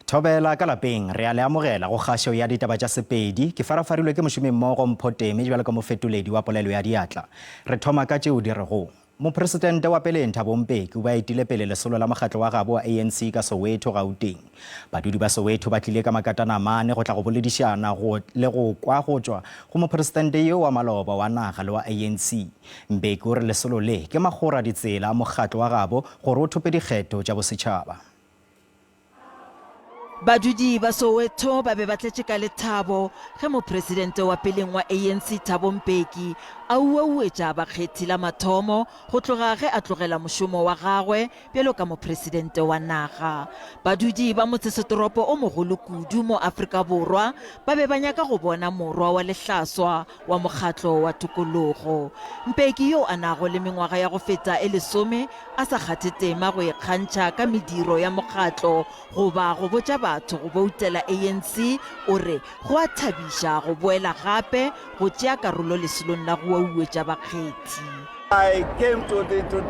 Thobela ka lapeng re a le amogela go kgasho ya ditaba tša Sepedi ke farafarilwe ke mošomimmogo Mpho Temi jwale ka mofetoledi wa polelo ya diatla re thoma ka tšeo di rego Mopresidente wa pele Thabo Mbeki o ba etile pele lesolo la mokgatlo wa gabo wa ANC ka Soweto Gauteng badudi ba Soweto ba tlile ka makatana mane go tla go boledišana le go kwa go tšwa go mopresidente yo wa maloba wa naga le wa ANC Mbeki o re lesolo le ke magora ditsela a mokgatlo wa gabo gore o thope dikgetho tša bosetšhaba. Badudi ba Soweto ba be ba tletše ka lethabo ge mopresidente wa peleng wa ANC Thabo Mbeki a uauetša bakgethi la mathomo go tloga ge a tlogela mošomo wa gagwe bjalo ka mopresidente wa naga. Badudi ba motsesetoropo o mogolo kudu mo Afrika Borwa ba be ba nyaka go bona morwa wa lehlaswa wa mokgatlo wa tokologo. Mbeki yo a nago le mengwaga ya go feta e 10 a sa kgathe tema go ikgantšha ka mediro ya mokgatlo goba go botša batho go boutela ANC o re go a thabiša go boela gape go tšea karolo lesolong la go uauetša bakgethi. I came to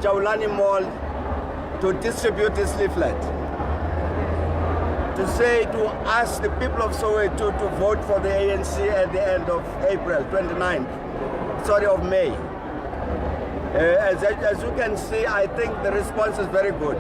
Jaulani Mall to distribute this leaflet to say to ask the people of Soweto to vote for the ANC at the end of May. As you can see, I think the response is very good.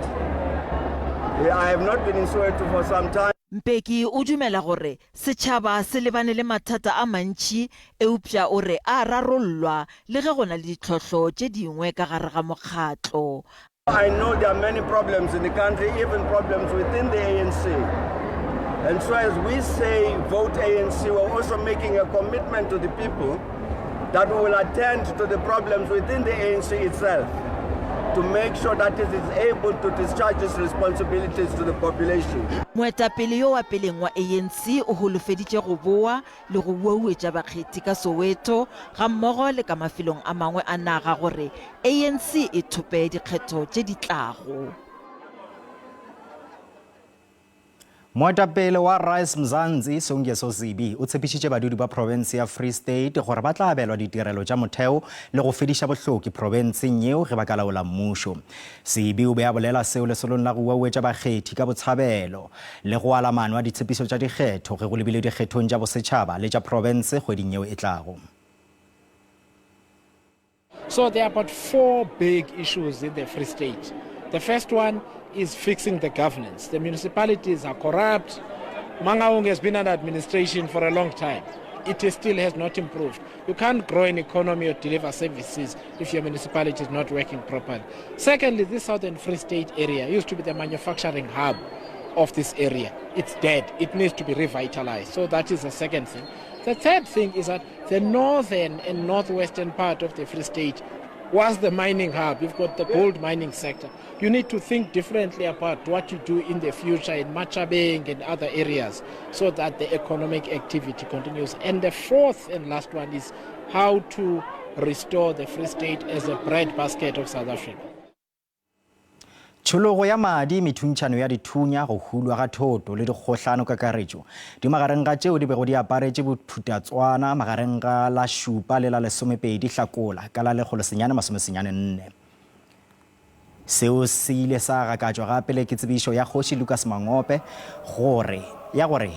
I have not been in Soweto for some time. Mbeki o dumela gore setšhaba se lebane le mathata a mantši eupša o re a rarollwa le ge go na le ditlhohlo tše dingwe ka gare ga mokgatlo. I know there are many problems in the country, even problems within the ANC. And so as we say vote ANC, we're also making a commitment to the people that we will attend to the problems within the ANC itself to make sure that it is able to discharge its responsibilities to the population. Moetapele yo wa peleng wa ANC o holofeditše go boa le go uauetša bakgethi ka Soweto ga mmogo le ka mafelong a mangwe a naga gore ANC e thope dikgetho tše di tlago. Moetapele wa Rise Mzansi Songezo Zibi o tshepišitše badudi ba province ya Free State gore ba tla abelwa ditirelo tša motheo le go fediša bohloki provinceng yeo ge ba ka laola mmušo. Zibi o be a bolela seo lesolong la go uauetša bakgethi ka botshabelo le go ala maano a ditshepišo tša dikgetho ge go lebile dikgethong tša bosetšhaba le tša province kgweding yeo e tlago. So there are about 4 big issues in the Free State. The first one is fixing the governance. The municipalities are corrupt. Mangaung has been under administration for a long time. It still has not improved. You can't grow an economy or deliver services if your municipality is not working properly. Secondly, this Southern Free State area used to be the manufacturing hub of this area. It's dead. It needs to be revitalized. So that is the second thing. The third thing is that the northern and northwestern part of the Free State was the mining hub. You've got the gold mining sector. You need to think differently about what you do in the future in Machabeng and other areas so that the economic activity continues. And the fourth and last one is how to restore the Free State as a breadbasket of South Africa. Tšhologo ya madi methuntšhano ya dithunya go hulwa ga thoto le dikgohlano ka karetšo di magareng ga tšeo di bego di aparetše bophutatswana magareng ga la 7 le la 12 Hlakola ka la 1994. Seo se ile sa gakatšwa gape le ke tsebišo ya Kgoši Lucas Mangope gore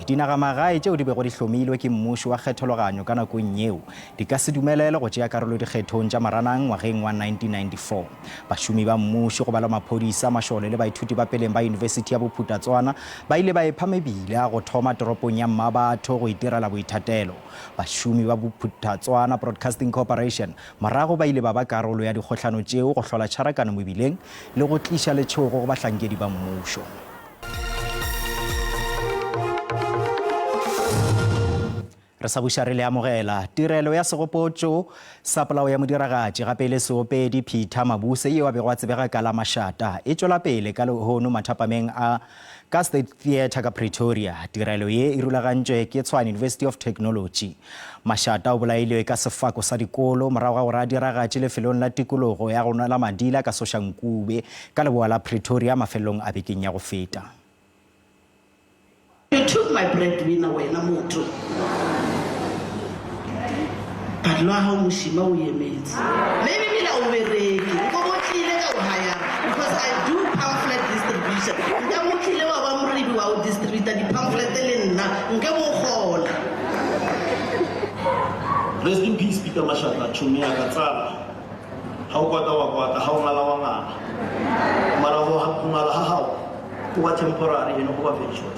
dinagamagae tšeo di bego di hlomilwe ke mmušo wa kgethologanyo ka nakong yeo di ka se dumelele go tšea karolo dikgethong tša maranang ngwageng wa 1994. Bašomi ba mmušo go bala maphodisa mašole le baithuti ba peleng ba University ya Bophutatswana ba ile ba epha mebile a go thoma toropong ya Mmabatho go itirela boithatelo. Bašomi ba Bophutatswana Broadcasting Corporation morago ba ile ba ba karolo ya dikgohlano tšeo go hlola tšharakano mebileng le go tliša letšhogo go bahlankedi ba mmušo. Re sa buša re le amogela tirelo ya segopotšo sa polao ya modiragatši gape le seopedi Peter Mabuse yeo a bego a tsebega ka la Mashata e tšwela pele ka lehono mathapameng a ka State Theatre ka Pretoria. Tirelo ye e rulagantšwe ke Tshwane University of Technology. Mashata o bolailwe ka sefako sa dikolo morago ga gore a diragatše lefelong la tikologo ya go nwela madila ka Soshankube ka leboa la Pretoria mafelong a bekeng ya go feta. You took my breadwinner wena motho. But lo ha moshima o yemetse. Maybe mina o bereki. Go go tlile ka o haya because I do pamphlet distribution. Ya mo tlile wa ba moredi wa o distributor Peter Mashaka chumi akatsala ha o kwata wa kwata ha o ngala wa ngala mara ho ngala ha ho temporary and ho very short.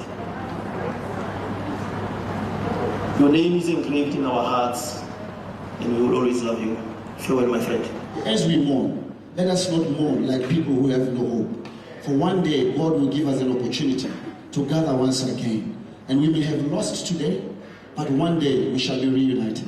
Your name is engraved in our hearts and we will always love you. Farewell, my friend. As we mourn, let us not mourn like people who have no hope. For one day, God will give us an opportunity to gather once again. And we may have lost today, but one day we shall be reunited.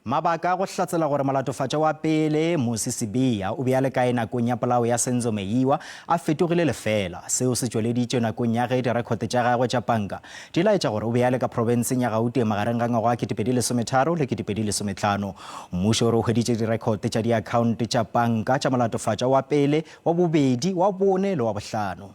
Mabaka a go hlatsela gore molatofatša wa pele Mmusi Sibiya o be a le kae nakong ya polao ya Senzo Meyiwa a fetogile lefela seo se tšweleditše nakong ya ge direkote tša gagwe tša panka di laetša gore o be a le ka profenseng ya Gauteng magareng ga ngwaga wa 2013 le 2015. Mmušo o re o hweditše direkote tša diakhaonte tša panka tša molatofatša wa pele wa bobedi wa bone le wa bohlano.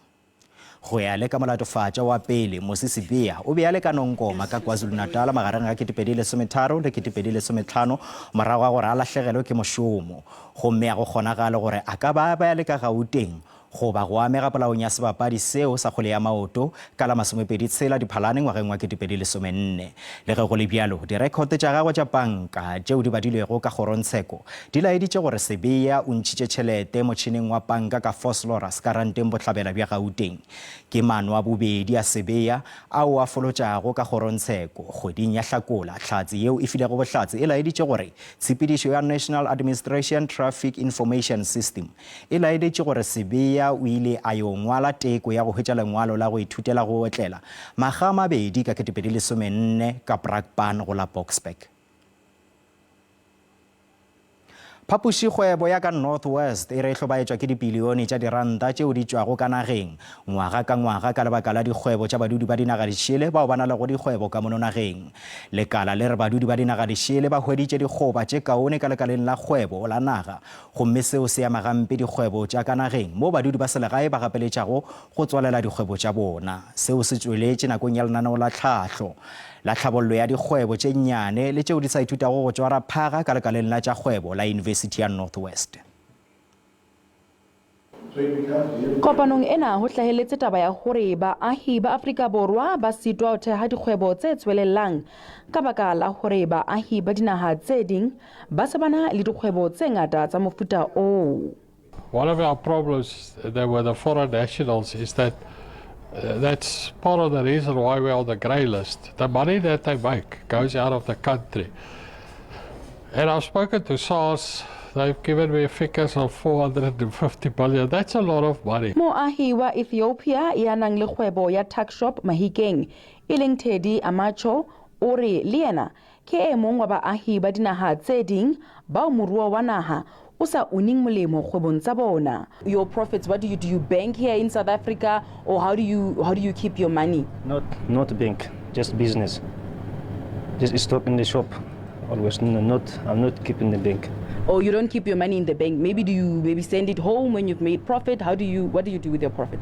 Go ya le ka molatofatša wa pele Mmusi Sibiya o be a le ka Nonkoma ka KwaZulu-Natal magareng ga 2013 le 2015 morago ga gore a lahlegelwe ke mošomo gomme a go kgonagale gore a ka ba le ka Gauteng go ba go amega polaong ya sebapadi seo sa kgwele ya maoto ka la 26 Diphalane ngwageng wa 2014. Le ge go le bjalo direkote tša gagwe tša panka tšeo di badilwego ka kgorontsheko di laeditše gore Sibiya o ntšhitše tšhelete motšhineng wa panka ka Vosloorus ka ranteng bohlabela bja Gauteng. Ke maano a bobedi a Sibiya ao a folotšago ka kgorontsheko kgweding ya Hlakola. Hlatse yeo e filego bohlatse e laeditše gore tshepedišo ya National Administration Traffic Information System e laeditše gore Sibiya o ile a yo ngwala teko ya go hwetša lengwalo la go ithutela go otlela maga a mabedi ka 2014 ka Brakpan go la Boksburg. Phapošikgwebo ya ka North West e re hlobaetšwa ke dibilione tša diranta tšeo di tšwago ka nageng ngwaga ka ngwaga ka lebaka la dikgwebo tša badudi ba dinaga dišele bao ba na lego dikgwebo ka mono nageng. Lekala le re badudi ba dinaga dišele ba hweditše dikgoba tše kaone ka lekaleng la kgwebo la naga gomme seo se ama gampe dikgwebo tša ka nageng mo badudi ba selegae ba gapeletšago go tswalela dikgwebo tša bona. Seo se tšweletše nakong ya lenaneo la tlhahlo la tlhabollo ya dikgwebo tše nnyane le tšeo di sa ithutago go tšwara phaga ka lekaleng la tša kgwebo la University ya North West. Kopanong ena ho hlaheletse taba ya gore baahi ba Afrika Borwa ba sitwa ho theha dikgwebo tse tswelellang ka baka la gore baahi ba dinaha tse ding ba se bana le dikgwebo tse ngata tsa mofuta oo. One of our problems there with the foreign nationals is that that's part of the reason why we're on the grey list. The money that they make goes out of the country. And I've spoken to SARS, they've given me figures of 450 billion. That's a lot of money. Moahi wa Ethiopia ya nang le kgwebo ya tuckshop Mahikeng, e leng Teddy Amacho, o re le yena ke e mong wa baahi ba dinaha tse ding bao moruo wa naha o sa uning molemo kgwebong tsa bona. Your profits, what do you bank here in South Africa, or how do you keep your money? Not bank, just business. Just stop in the shop. Always I'm not keeping the bank. Oh, you don't keep your money in the bank. Maybe do you send it home when you've made profit? What do you do with your profit?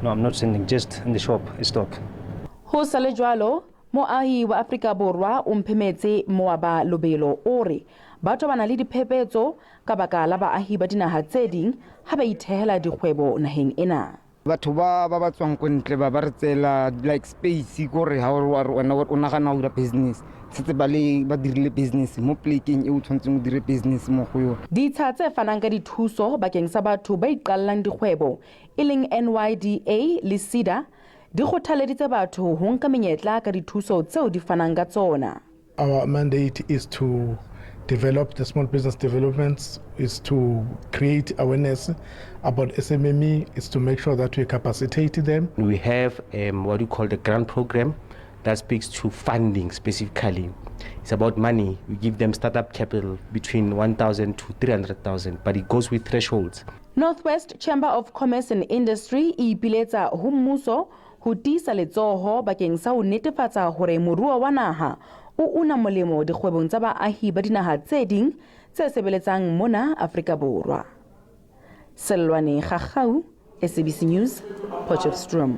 No, I'm not sending, just in the shop, stock. Ho sale jwalo, moahi wa Afrika Borwa o mphemetse Moaba Lobelo o re batho ba na le diphephetso ka baka la baahi ba dinaha tse ding ha ba ithehela dikgwebo naheng ena. Batho ba tswang ko ntle ba re tsela like space gore ha o nagana o business setse ba dirile business mo plekeng e o tshwantseng o dire business mo go yo. Ditsha tse fanang ka dithuso bakeng sa batho ba iqallang dikgwebo e leng NYDA le SIDA di kgothaleditse batho ho nka menyetla ka dithuso tseo di fanang ka tsona. Our mandate is to develop the small business developments, is to create awareness about SMME, is to make sure that we capacitate them. We have what we call the grant program that speaks to funding specifically. It's about money. We give them startup capital between 1,000 to 300,000, but it goes with thresholds. Northwest Chamber of Commerce and Industry e ipiletsa ho mmuso ho tiisa letsoho bakeng sa ho netefatsa hore moruo wa naha o una molemo dikgwebong tsa baahi ba dinaha tse ding tse sebeletsang mona Afrika Borwa. Selwane Gagau, SABC News, Potchefstroom.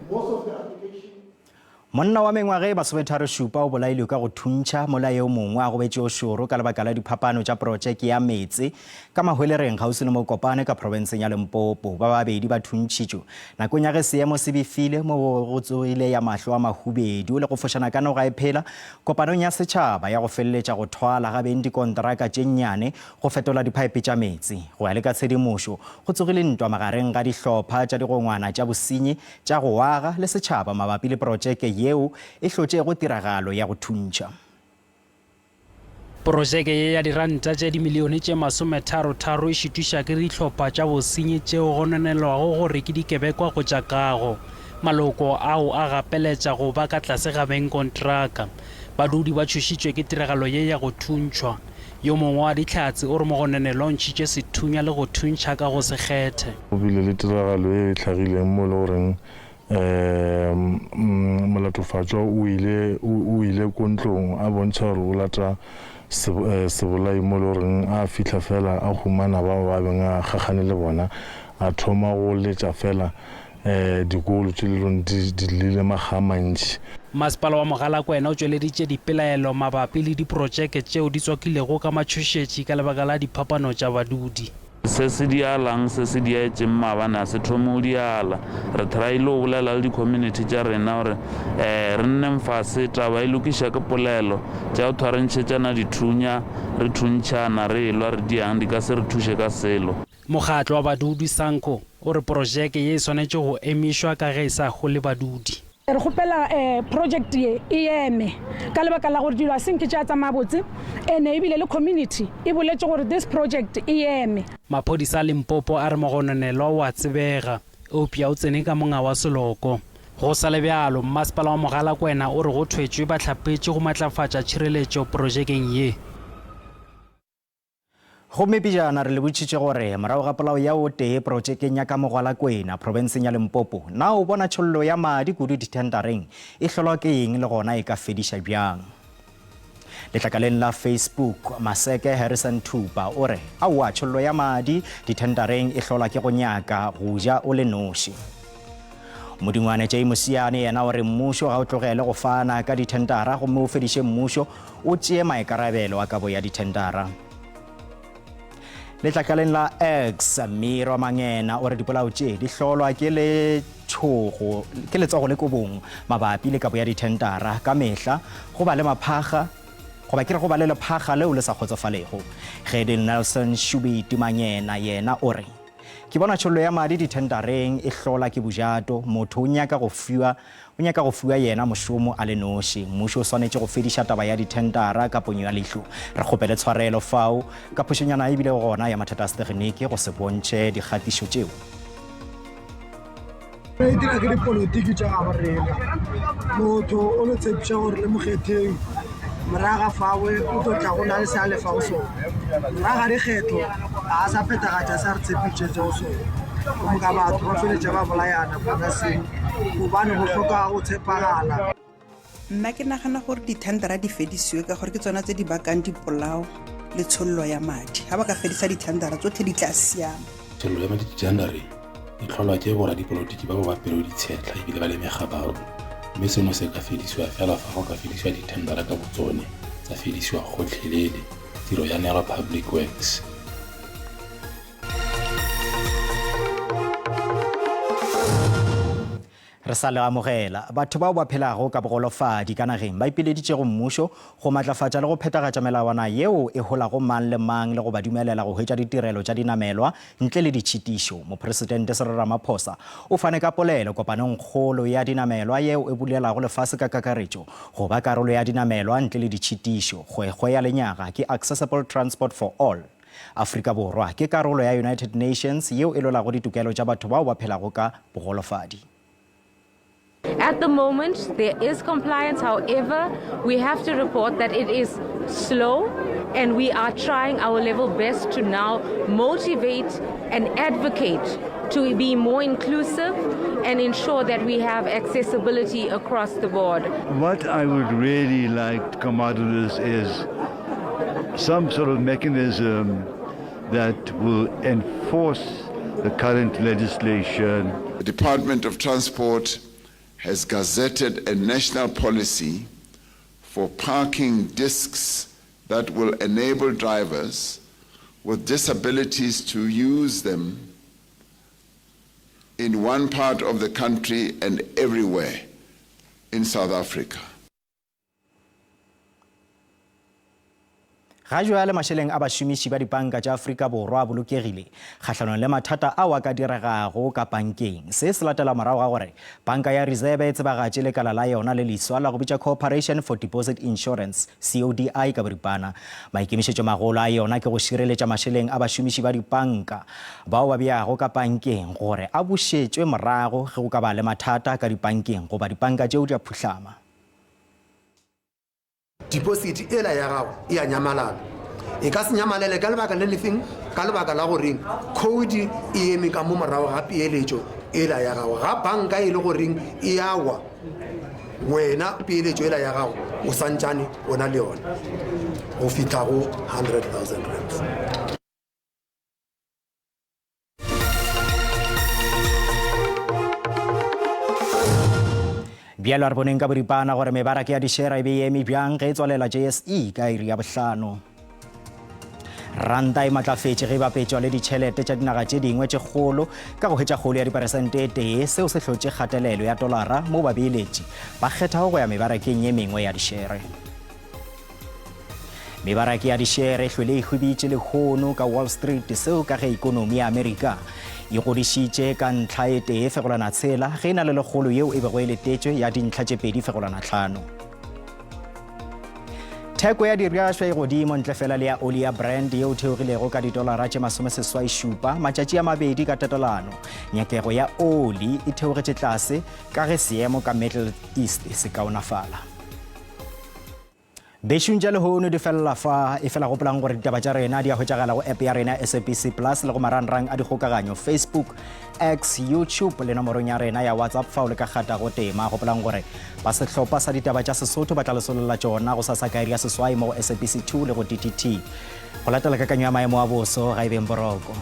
Monna wa mengwage masometharo šupa o bolailwe ka go thuntšha molayo mongwe a go betse o šoro ka lebaka la diphapano tša porojeke ya metsi ka mahwelereng gausi le Mokopane ka profenseng ya Limpopo. Ba babedi ba thuntšitšwe nakong ya ge seemo se befile mo go tsogile ya mahlo a mahubedu le go fošana ka noga e phela kopanong ya setšhaba ya go feleletša go thwala ga beng dikontraka tše nnyane go fetola diphaepe tša metsi. Go ya le ka tshedimošo go tsogile ntwa magareng ga dihlopha tša digongwana tša bosenyi tša go aga le setšhaba mabapi le porojeke yeo e hlotšego tiragalo ya go thuntša. Projeke ye ya diranta tše dimilione tše 33 e šitiša ke dihlopha tša bosenyi tšeo go nonelwago gore ke dikebekwa go tša kago. Maloko ao a gapeletša go ba ka tlase ga beng kontraka. Badudi ba tšhošitšwe ke tiragalo ye ya go thuntšwa. Yo mongwe wa dihlatse o re mo go nonelwa o ntšhitše sethunya le go thuntšha ka go se kgethe. O bile le tiragalo ye e tlhagileng mo le goreng molatofatšwa o ile ko ntlong a bontšha gore o lata sebolai mo le goreng a fihla fela a humana bao ba beng a gagane le bona a thoma go letša fela dikolo tše le rong di lile maga mantši. Masepala wa Mogalakwena o tšweleditše dipelaelo mabapi le diprojeke tšeo di tswakilego ka matšhošetši ka lebaka la diphapano tša badudi. Se se dialang se se diaetšeng maabane a se thome o diala re traile o bolela le di-community tša rena gore re nneng fase taba e lokiša ke polelo tša go thwarentšhetšana dithunya re thuntšhana re elwa re diang di ka se re thuše ka selo. Mokgatlo wa badudi Sanko o re projeke ye e swanetše go emišwa ka ge e sa gole badudi. Re gopela project ye e eme ka lebaka la gore dilo a senke tša tsa mabotse ene ebile le community e boletše gore this project e eme. Maphodisa a Limpopo a re mogononelwa o a tsebega eupša o tsene ka monga wa seloko. Go sa le bjalo mmasepala wa Mogalakwena o re go thwetšwe ba hlapetše go matlafatša tšhireletšo projekeng ye. Go mepijana re le botšitše gore morago ga polao ya o tee projekeng ya ka Mogalakwena profenseng ya Limpopo na o bona tšhollo ya madi kudu dithendareng e hlolwa ke eng le gona e ka fediša bjang. Letlakaleng la Facebook Maseke Harrison Thupa o re aowa tšhollo ya madi dithendareng e hlolwa ke go nyaka go ja o le noši. Modingwane Jay Musiane yena o re mmušo ga o tlogele go fana ka dithendara gomme o fediše mmušo o tšee maikarabelo a kabo ya dithendara. Letlakaleng la X Miro Mangena o re dipolao tše di hlolwa ke letsogo le kobong mabapi le kabo ya dithendara ka mehla go ba le maphaga go ba kere go ba le lephaga leo le sa kgotsofalego. Gedi Nelson Shubiti Mangena yena o re ke bona tšhollo ya madi dithendareng e hlola ke bojato motho o nyaka go fiwa yena mošomo a le noši. Mmušo o swanetše go fediša taba ya dithendara ka ponyo ya leihlo. Re kgopele tshwarelo fao ka phošonyana ebile gona ya mathata a setegeniki go se bontšhe dikgatišo tšeo. Re dira ke dipolotiki tša gabo rena motho o le tshepiša gore le mokgetheng moraga fawe o tlo tla go na le se a lefago sone moraga dikgetho a sa phetagatša sa re tshepitše tseo sone o moka batho ba feletša ba bolayana bona seng gobane go hloka go tshepagala. Nna ke nagana gore dithendara di fedisiwe ka gore ke tsona tse di bakang dipolao le tshollo ya madi ga ba ka fedisa dithendara tsotlhe di tla siama. Tshollo ya madi dithendare e tlholwa ke boradipolotiki ba ba bapelo ditshetla ebile ba lemega baro mme seno se ka fedisiwa fela fa go ka fedisiwa dithendara ka botsone tsa fedisiwa gotlhelele tiro ya neelwa Public Works. Re sa le amogela batho bao ba phelago ka bogolofadi ka nageng ba ipileditše go mmušo go matlafatša le go phetagatša melawana yeo e holago mang le mang le go ba dumelela go hwetša ditirelo tša dinamelwa ntle le ditšhitišo. Mopresidente Cyril Ramaphosa o fane ka polelo kopanong kgolo ya dinamelwa yeo e bulelago lefase ka kakaretšo go ba karolo ya dinamelwa ntle le ditšhitišo. Kgwekgwe ya lenyaga ke Accessible Transport for All. Afrika Borwa ke karolo ya United Nations yeo e lolago ditokelo tša batho bao ba phelago ka bogolofadi. At the moment, there is compliance. However, we have to report that it is slow, and we are trying our level best to now motivate and advocate to be more inclusive and ensure that we have accessibility across the board. What I would really like to come out of this is some sort of mechanism that will enforce the current legislation. The Department of Transport has gazetted a national policy for parking discs that will enable drivers with disabilities to use them in one part of the country and everywhere in South Africa. Ga jwale masheleng a bashumiši ba dipanka tša Afrika Borwa a bolokegile kgahlanong le mathata ao a ka diregago ka bankeng. Se se latela morago ga gore banka ya Reserve e tsebagatše lekala la yona le leswa la go bitša Corporation for Deposit Insurance CODI ka boripana. Maikemišetšo magolo a yona ke go šireletša masheleng a bashumiši ba dipanka bao ba beago ka bankeng gore a bušetšwe morago ge go ka ba le mathata ka dipankeng goba dipanka tšeo di a phuhlama. Deposit ela ya gago e a nyamalala e ka se nyamalele ka lebaka le lefeng ka lebaka la goreng code e eme ka mo morago ga peeletšo ela ya gago ga banka e le goreng e awa wena peeletšo ela ya gago o santšane o na le yona go fitlha go 100,000 rands. Bialo re boneng ka boripana gore mebaraka ya dishera e be eme bjang ge e tswalela JSE ka iri ya bohlano. Ranta e matlafetše ge bapetšwa le ditšhelete tša dinaga tše dingwe tše kgolo ka go hwetša kgolo ya diperesente tee seo se hlotše kgatelelo ya dolara mo babeeletši ba kgethago go ya mebarakeng ye mengwe ya dishere. Mebaraka ya dishere e hlwele e hweditše lekgono ka Wall Street seo ka ge ekonomi ya Amerika e godišitše ka ntlha e tee fegolana tshela ge e na le lekgolo yeo e bego e letetšwe ya dintlha tše pedi fegolana tlhano. Theko ya diriašwa e godimo ntle fela le ya oli ya Brent yeo theogilego ka didolara tše 37 matšatši a mabedi ka tatelano. Nyakego ya oli e theogetše tlase ka ge seemo ka Middle East se kaonafala. Bešong tša lehono di felela fa e fela gopolang gore ditaba tša rena di a hwetšagala go app ya rena SABC Plus le go marangrang a dikgokaganyo Facebook, X, YouTube le nomorong ya rena ya WhatsApp fa o le ka gata go tema. Gopolang gore ba sehlopha sa ditaba tša Sesotho ba tla lesolola tšona go sa ka iri ya seswai mo SABC 2 le go DTT. Go latela kakanyo ya maemo a boso ga e beng boroko.